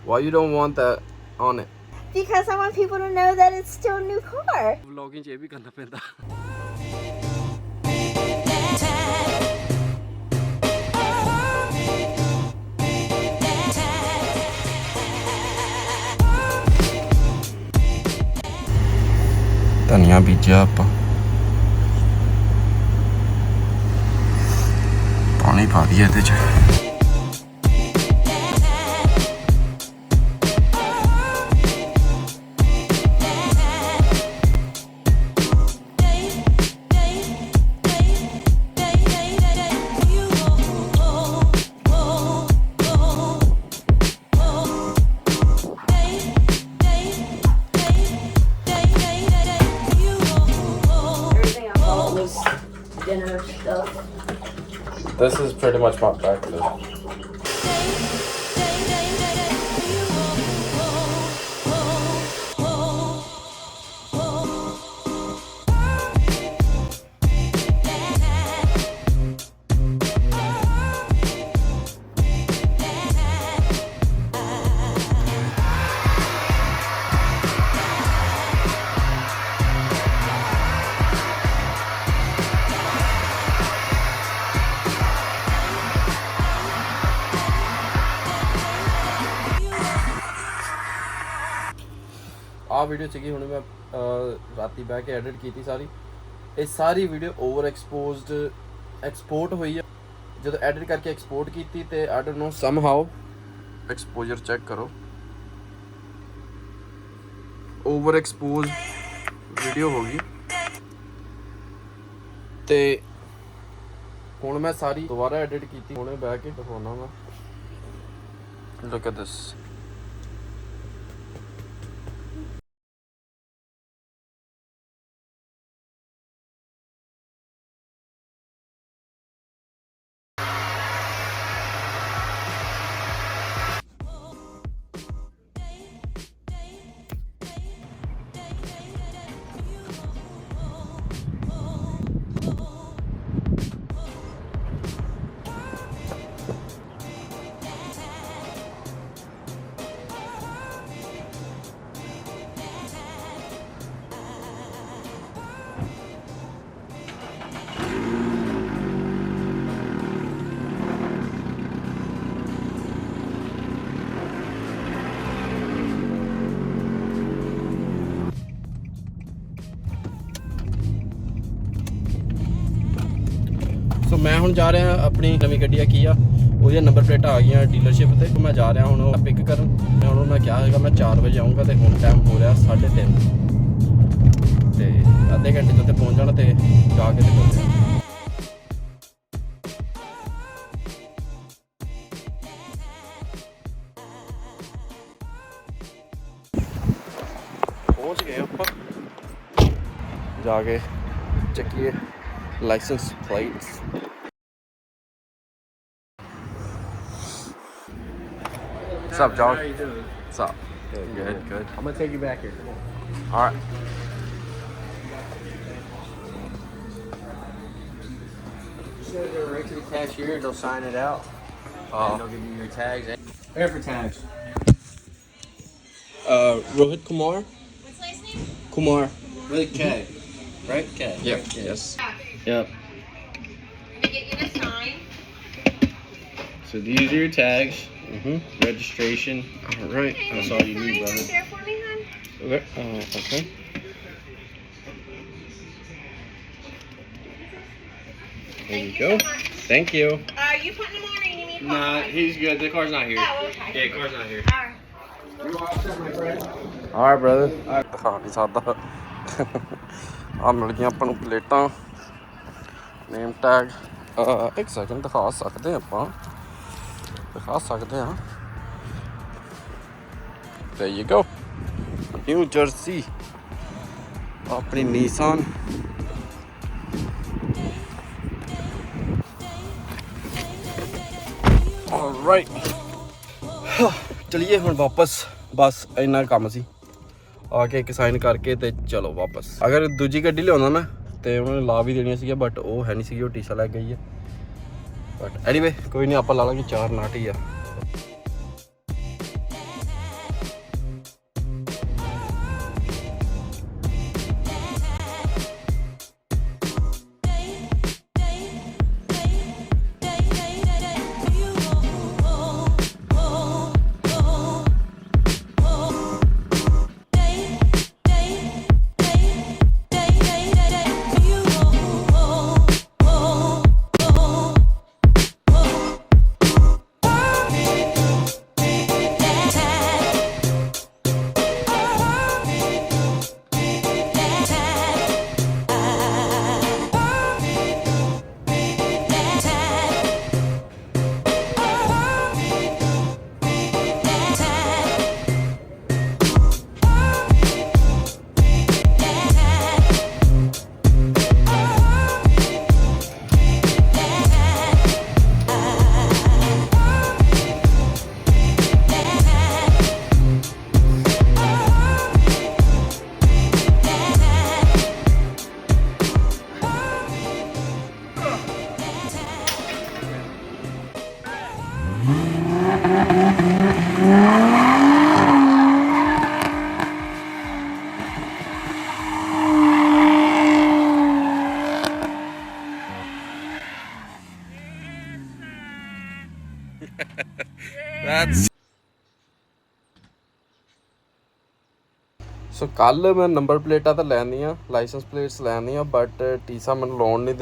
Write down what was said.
Why you don't want that on it? Because I want people to know that it's still a new car. Vlogging च ये भी करना पैंदा. धनिया बीजा ਆਪਾਂ पानी पा दिया ਇਹਦੇ ਚ. Dinner stuff. This is pretty much my breakfast. आ वीडियो सी हूँ मैं राती बह के एडिट की सारी ये सारी वीडियो ओवर एक्सपोर्ट हुई है जो एडिट करके एक्सपोर्ट की तो I don't know somehow exposure check करो ओवर एक्सपोज वीडियो होगी तो हुण मैं सारी दोबारा एडिट की हुणे बह के दिखाना मैं लुक एट दिस सो मैं हुण जा रहा अपनी नवी गड्डी की वो नंबर प्लेटा आ गई डीलरशिप से मैं जा रहा हूँ पिक कर मैं क्या है मैं 4 बजे आऊँगा तो हुण टाइम हो रहा 3:30 तो अद्धे घंटे तो पहुँच जाना तो जाके पहुँच गए आप जाके चेकिए license plates. What's up, John? How you doing? What's up? Good, good. I'm gonna take you back here. Come on. All right. Just gonna go right to the cashier. They'll sign it out. And they'll give you your tags. Here for tags. Rohit Kumar. What's last name? Kumar. Really, K. Right? K. Yep. Yes. Yep. Let me get you the sign. So these are your tags. Mhm. Registration. All right. That's all you need, Sign brother. right there for me, hon. Okay. Okay. There you go. so much. Thank you. Are you putting them on or you need me to call Nah, somebody? he's good. The car's not here. Oh, okay. Yeah, car's not here. All right. You all set, my friend? All right, brother. दिखा नहीं सकता आ मिल गई अपन प्लेटा name tag एक second दिखा सकते हैं अपन दिखा सकते हैं There you go. New Jersey. अपनी Nissan. All right. चलिए हुण वापस बस इन्ना काम सी आके एक साइन करके ते चलो वापस अगर दूजी गड्डी लिया मैं तो उन्होंने ला भी देनी सी बट वो है नहीं सी वो टीसा लग गई है बट एनीवे कोई नहीं आप ला लांगे 4 नाट ही आ That's ਸੋ ਕੱਲ ਮੈਂ ਨੰਬਰ ਪਲੇਟਾਂ ਤਾਂ ਲੈਣੀਆਂ ਲਾਇਸੈਂਸ ਪਲੇਟਸ ਲੈਣੀਆਂ ਬਟ ਟੀਸਾ ਮੈਨੂੰ ਲਾਉਣ ਨਹੀਂ